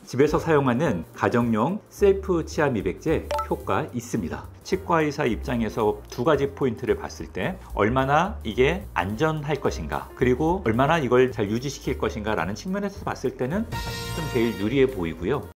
집에서 사용하는 가정용 셀프 치아 미백제 효과 있습니다. 치과의사 입장에서 두 가지 포인트를 봤을 때 얼마나 이게 안전할 것인가, 그리고 얼마나 이걸 잘 유지시킬 것인가 라는 측면에서 봤을 때는 좀 제일 유리해 보이고요.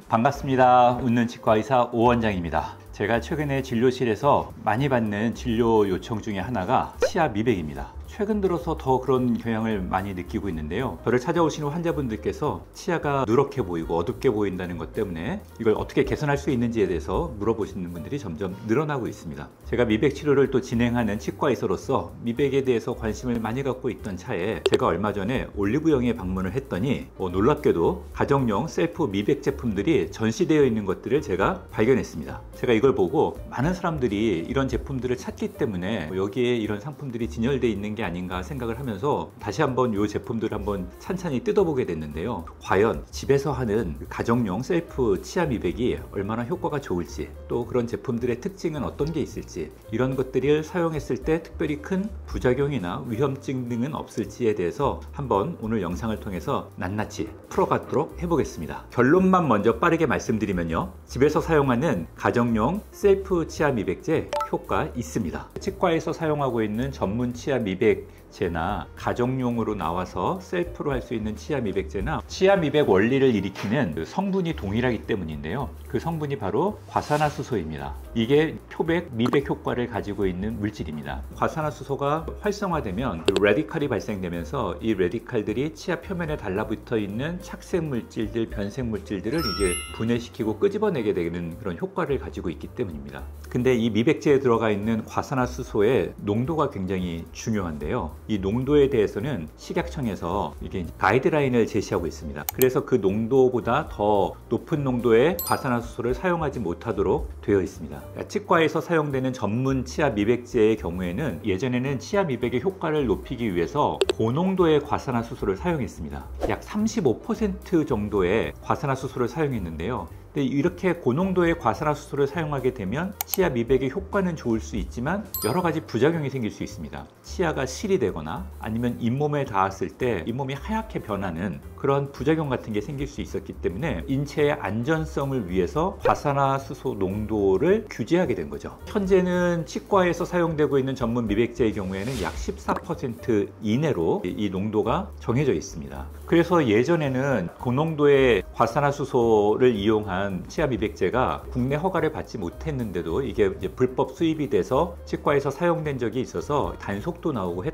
반갑습니다. 웃는 치과의사 오원장입니다. 제가 최근에 진료실에서 많이 받는 진료 요청 중에 하나가 치아 미백입니다. 최근 들어서 더 그런 경향을 많이 느끼고 있는데요. 저를 찾아오시는 환자분들께서 치아가 누렇게 보이고 어둡게 보인다는 것 때문에 이걸 어떻게 개선할 수 있는지에 대해서 물어보시는 분들이 점점 늘어나고 있습니다. 제가 미백 치료를 또 진행하는 치과의사로서 미백에 대해서 관심을 많이 갖고 있던 차에 제가 얼마 전에 올리브영에 방문을 했더니 놀랍게도 가정용 셀프 미백 제품들이 전시되어 있는 것들을 제가 발견했습니다. 제가 이걸 보고 많은 사람들이 이런 제품들을 찾기 때문에 여기에 이런 상품들이 진열되어 있는 게 아닌가 생각을 하면서 다시 한번 이 제품들을 한번 찬찬히 뜯어보게 됐는데요. 과연 집에서 하는 가정용 셀프 치아 미백이 얼마나 효과가 좋을지, 또 그런 제품들의 특징은 어떤 게 있을지, 이런 것들을 사용했을 때 특별히 큰 부작용이나 위험증 등은 없을지에 대해서 한번 오늘 영상을 통해서 낱낱이 풀어가도록 해보겠습니다. 결론만 먼저 빠르게 말씀드리면요, 집에서 사용하는 가정용 셀프 치아 미백제 효과 있습니다. 치과에서 사용하고 있는 전문 치아 미백제나 가정용으로 나와서 셀프로 할 수 있는 치아 미백제나 치아 미백 원리를 일으키는 그 성분이 동일하기 때문인데요. 그 성분이 바로 과산화수소입니다. 이게 표백 미백 효과를 가지고 있는 물질입니다. 과산화수소가 활성화되면 레디칼이 발생되면서 이 레디칼들이 치아 표면에 달라붙어 있는 착색 물질들, 변색 물질들을 이게 분해시키고 끄집어내게 되는 그런 효과를 가지고 있기 때문입니다. 근데 이 미백제에 들어가 있는 과산화수소의 농도가 굉장히 중요한데요. 이 농도에 대해서는 식약청에서 이게 가이드라인을 제시하고 있습니다. 그래서 그 농도보다 더 높은 농도의 과산화수소를 사용하지 못하도록 되어 있습니다. 치과에서 사용되는 전문 치아 미백제의 경우에는 예전에는 치아 미백의 효과를 높이기 위해서 고농도의 과산화수소를 사용했습니다. 약 35% 정도의 과산화수소를 사용했는데요. 근데 이렇게 고농도의 과산화수소를 사용하게 되면 치아 미백의 효과는 좋을 수 있지만 여러 가지 부작용이 생길 수 있습니다. 치아가 실이 되거나 아니면 잇몸에 닿았을 때 잇몸이 하얗게 변하는 그런 부작용 같은 게 생길 수 있었기 때문에 인체의 안전성을 위해서 과산화수소 농도를 규제하게 된 거죠. 현재는 치과에서 사용되고 있는 전문 미백제의 경우에는 약 14% 이내로 이 농도가 정해져 있습니다. 그래서 예전에는 고농도의 과산화수소를 이용한 치아 미백제가 국내 허가를 받지 못했는데도 이게 이제 불법 수입이 돼서 치과에서 사용된 적이 있어서 단속도 나오고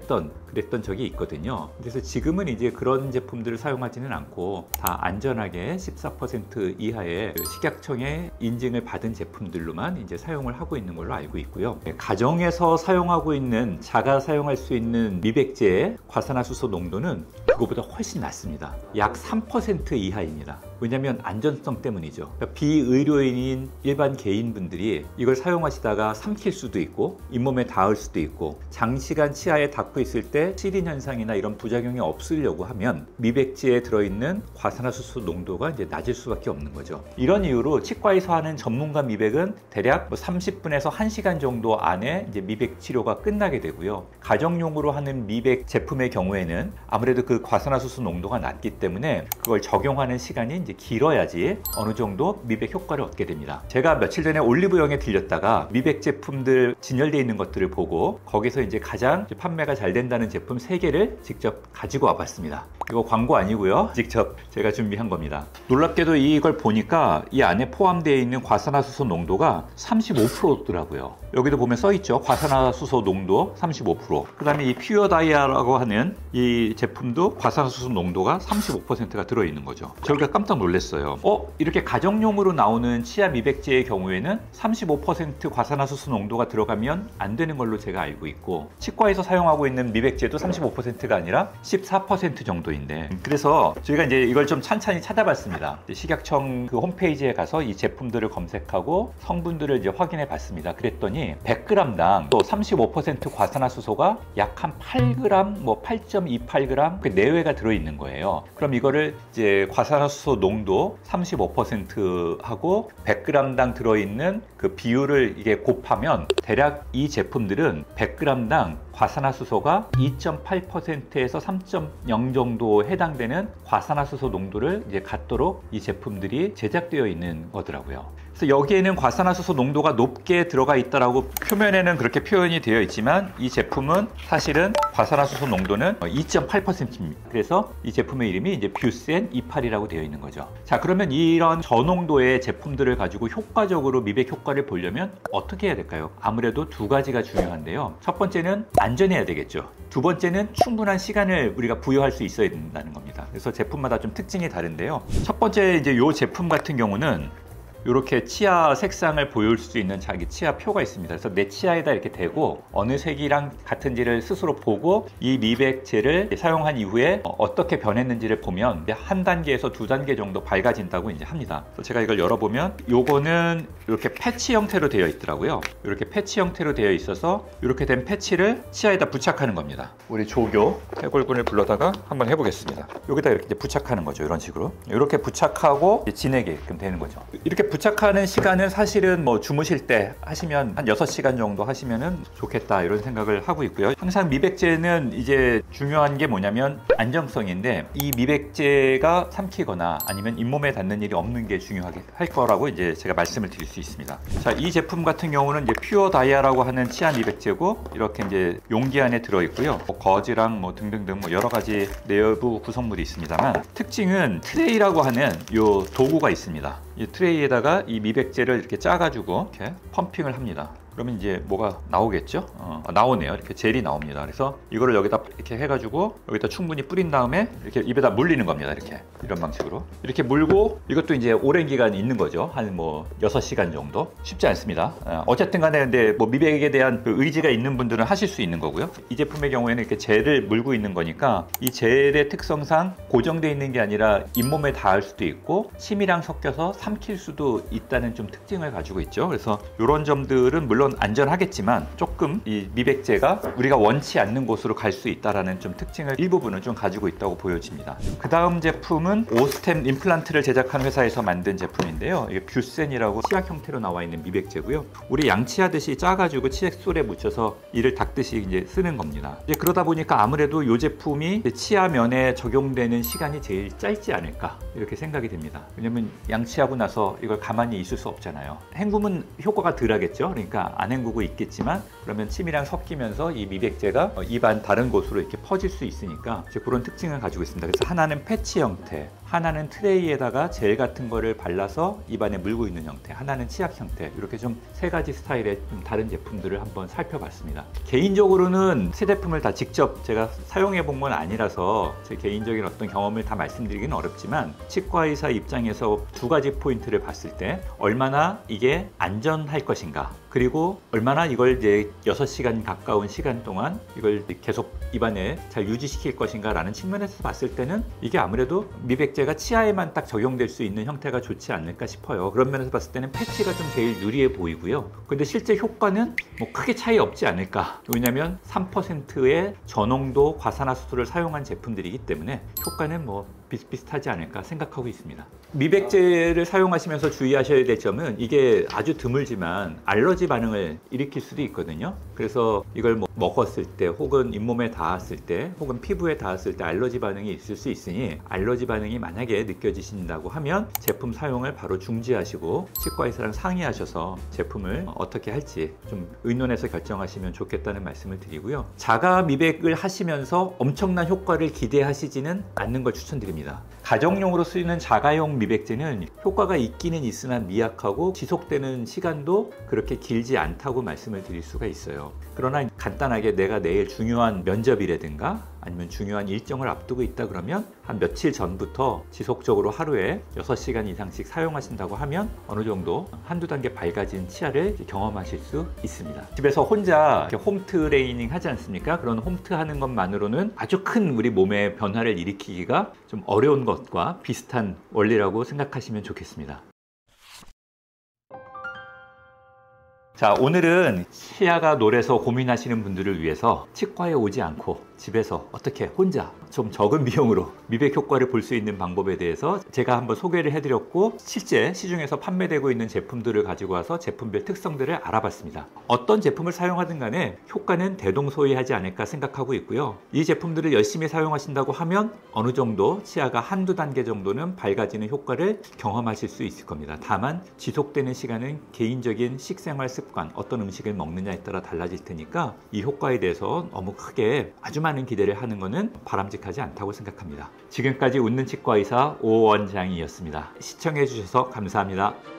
그랬던 적이 있거든요. 그래서 지금은 이제 그런 제품들을 사용하지는 않고 다 안전하게 14% 이하의 식약청의 인증을 받은 제품들로만 이제 사용을 하고 있는 걸로 알고 있고요. 가정에서 사용하고 있는 자가 사용할 수 있는 미백제의 과산화수소 농도는 그거보다 훨씬 낮습니다. 약 3% 이하입니다. 왜냐하면 안전성 때문이죠. 그러니까 비의료인인 일반 개인분들이 이걸 사용하시다가 삼킬 수도 있고 잇몸에 닿을 수도 있고 장시간 치아에 닿고 있을 때 시린 현상이나 이런 부작용이 없으려고 하면 미백제에 들어있는 과산화수소 농도가 이제 낮을 수밖에 없는 거죠. 이런 이유로 치과에서 하는 전문가 미백은 대략 30분에서 1시간 정도 안에 이제 미백 치료가 끝나게 되고요. 가정용으로 하는 미백 제품의 경우에는 아무래도 그 과산화수소 농도가 낮기 때문에 그걸 적용하는 시간이 이제 길어야지 어느 정도 미백 효과를 얻게 됩니다. 제가 며칠 전에 올리브영에 들렸다가 미백 제품들 진열되어 있는 것들을 보고 거기서 이제 가장 판매가 잘 된다는 제품 3개를 직접 가지고 와봤습니다. 이거 광고 아니고요. 직접 제가 준비한 겁니다. 놀랍게도 이걸 보니까 이 안에 포함되어 있는 과산화수소 농도가 35%더라고요. 여기도 보면 써있죠. 과산화수소 농도 35%. 그 다음에 이 퓨어 다이아라고 하는 이 제품도 과산화수소 농도가 35%가 들어있는 거죠. 저희가 깜짝 놀랐어요. 이렇게 가정용으로 나오는 치아 미백제의 경우에는 35% 과산화수소 농도가 들어가면 안 되는 걸로 제가 알고 있고 치과에서 사용하고 있는 미백제도 35%가 아니라 14% 정도인데, 그래서 저희가 이제 이걸 좀 찬찬히 찾아봤습니다. 식약청 그 홈페이지에 가서 이 제품들을 검색하고 성분들을 이제 확인해 봤습니다. 그랬더니 100g당 또 35% 과산화수소가 약 한 8g, 8.28g 그 내외가 들어있는 거예요. 그럼 이거를 이제 과산화수소 농도 35%하고 100g당 들어있는 그 비율을 이게 곱하면 대략 이 제품들은 100g당 과산화수소가 2.8%에서 3.0 정도에 해당되는 과산화수소 농도를 이제 갖도록 이 제품들이 제작되어 있는 거더라고요. 그래서 여기에는 과산화수소 농도가 높게 들어가 있다라고 표면에는 그렇게 표현이 되어 있지만 이 제품은 사실은 과산화수소 농도는 2.8%입니다. 그래서 이 제품의 이름이 이제 뷰센 28이라고 되어 있는 거죠. 자, 그러면 이런 저농도의 제품들을 가지고 효과적으로 미백 효과를 보려면 어떻게 해야 될까요? 아무래도 두 가지가 중요한데요. 첫 번째는 안전해야 되겠죠. 두 번째는 충분한 시간을 우리가 부여할 수 있어야 된다는 겁니다. 그래서 제품마다 좀 특징이 다른데요. 첫 번째 이제 이 제품 같은 경우는 이렇게 치아 색상을 보일 수 있는 자기 치아 표가 있습니다. 그래서 내 치아에다 이렇게 대고 어느 색이랑 같은지를 스스로 보고 이 미백제를 사용한 이후에 어떻게 변했는지를 보면 한 단계에서 두 단계 정도 밝아진다고 이제 합니다. 그래서 제가 이걸 열어보면 요거는 이렇게 패치 형태로 되어 있더라고요. 이렇게 패치 형태로 되어 있어서 이렇게 된 패치를 치아에다 부착하는 겁니다. 우리 조교 해골군을 불러다가 한번 해보겠습니다. 여기다 이렇게 부착하는 거죠. 이런 식으로 이렇게 부착하고 지내게끔 되는 거죠. 이렇게 부착하는 시간은 사실은 뭐 주무실 때 하시면 한 6시간 정도 하시면은 좋겠다 이런 생각을 하고 있고요. 항상 미백제는 이제 중요한 게 뭐냐면 안정성인데 이 미백제가 삼키거나 아니면 잇몸에 닿는 일이 없는 게 중요하게 할 거라고 이제 제가 말씀을 드릴 수 있습니다. 자, 이 제품 같은 경우는 이제 퓨어 다이아라고 하는 치아 미백제고 이렇게 이제 용기 안에 들어 있고요. 뭐 거즈랑 뭐 등등등 뭐 여러 가지 내부 구성물이 있습니다만 특징은 트레이라고 하는 요 도구가 있습니다. 이 트레이에다가 이 미백제를 이렇게 짜가지고 이렇게 펌핑을 합니다. 그러면 이제 뭐가 나오겠죠? 나오네요. 이렇게 젤이 나옵니다. 그래서 이거를 여기다 이렇게 해가지고 여기다 충분히 뿌린 다음에 이렇게 입에다 물리는 겁니다. 이렇게 이런 방식으로 이렇게 물고 이것도 이제 오랜 기간 있는 거죠. 한 뭐 6시간 정도. 쉽지 않습니다. 어쨌든 간에 근데 뭐 미백에 대한 그 의지가 있는 분들은 하실 수 있는 거고요. 이 제품의 경우에는 이렇게 젤을 물고 있는 거니까 이 젤의 특성상 고정되어 있는 게 아니라 잇몸에 닿을 수도 있고 침이랑 섞여서 삼킬 수도 있다는 좀 특징을 가지고 있죠. 그래서 이런 점들은 물론 안전하겠지만 조금 이 미백제가 우리가 원치 않는 곳으로 갈 수 있다라는 좀 특징을 일부분은 좀 가지고 있다고 보여집니다. 그 다음 제품은 오스템 임플란트를 제작한 회사에서 만든 제품인데요. 이게 뷰센이라고 치약 형태로 나와 있는 미백제고요. 우리 양치하듯이 짜가지고 치액솔에 묻혀서 이를 닦듯이 이제 쓰는 겁니다. 이제 그러다 보니까 아무래도 이 제품이 치아면에 적용되는 시간이 제일 짧지 않을까 이렇게 생각이 됩니다. 왜냐면 양치하고 나서 이걸 가만히 있을 수 없잖아요. 헹구면 효과가 덜 하겠죠. 그러니까 안 헹구고 있겠지만 그러면 침이랑 섞이면서 이 미백제가 입안 다른 곳으로 이렇게 퍼질 수 있으니까 이제 그런 특징을 가지고 있습니다. 그래서 하나는 패치 형태, 하나는 트레이에다가 젤 같은 거를 발라서 입안에 물고 있는 형태, 하나는 치약 형태, 이렇게 좀 세 가지 스타일의 좀 다른 제품들을 한번 살펴봤습니다. 개인적으로는 세 제품을 다 직접 제가 사용해 본 건 아니라서 제 개인적인 어떤 경험을 다 말씀드리기는 어렵지만 치과 의사 입장에서 두 가지 포인트를 봤을 때 얼마나 이게 안전할 것인가, 그리고 얼마나 이걸 이제 6시간 가까운 시간 동안 이걸 계속 입안에 잘 유지시킬 것인가 라는 측면에서 봤을 때는 이게 아무래도 미백제가 치아에만 딱 적용될 수 있는 형태가 좋지 않을까 싶어요. 그런 면에서 봤을 때는 패치가 좀 제일 유리해 보이고요. 근데 실제 효과는 뭐 크게 차이 없지 않을까. 왜냐면 3%의 저농도 과산화수소를 사용한 제품들이기 때문에 효과는 뭐 비슷비슷하지 않을까 생각하고 있습니다. 미백제를 사용하시면서 주의하셔야 될 점은 이게 아주 드물지만 알러지 반응을 일으킬 수도 있거든요. 그래서 이걸 뭐 먹었을 때 혹은 잇몸에 닿았을 때 혹은 피부에 닿았을 때 알러지 반응이 있을 수 있으니 알러지 반응이 만약에 느껴지신다고 하면 제품 사용을 바로 중지하시고 치과 의사랑 상의하셔서 제품을 어떻게 할지 좀 의논해서 결정하시면 좋겠다는 말씀을 드리고요. 자가 미백을 하시면서 엄청난 효과를 기대하시지는 않는 걸 추천드립니다. 가정용으로 쓰이는 자가용 미백제는 효과가 있기는 있으나 미약하고 지속되는 시간도 그렇게 길지 않다고 말씀을 드릴 수가 있어요. 그러나 간단하게 내가 내일 중요한 면접이라든가 아니면 중요한 일정을 앞두고 있다 그러면 한 며칠 전부터 지속적으로 하루에 6시간 이상씩 사용하신다고 하면 어느 정도 한두 단계 밝아진 치아를 경험하실 수 있습니다. 집에서 혼자 이렇게 홈 트레이닝 하지 않습니까? 그런 홈트 하는 것만으로는 아주 큰 우리 몸의 변화를 일으키기가 좀 어려운 것과 비슷한 원리라고 생각하시면 좋겠습니다. 자, 오늘은 치아가 노래서 고민하시는 분들을 위해서 치과에 오지 않고 집에서 어떻게 혼자 좀 적은 비용으로 미백 효과를 볼 수 있는 방법에 대해서 제가 한번 소개를 해드렸고, 실제 시중에서 판매되고 있는 제품들을 가지고 와서 제품별 특성들을 알아봤습니다. 어떤 제품을 사용하든 간에 효과는 대동소이하지 않을까 생각하고 있고요. 이 제품들을 열심히 사용하신다고 하면 어느 정도 치아가 한두 단계 정도는 밝아지는 효과를 경험하실 수 있을 겁니다. 다만 지속되는 시간은 개인적인 식생활 습관, 어떤 음식을 먹느냐에 따라 달라질 테니까 이 효과에 대해서 너무 크게 아주 많은 기대를 하는 것은 바람직하지 않다고 생각합니다. 지금까지 웃는 치과의사 오 원장이었습니다. 시청해 주셔서 감사합니다.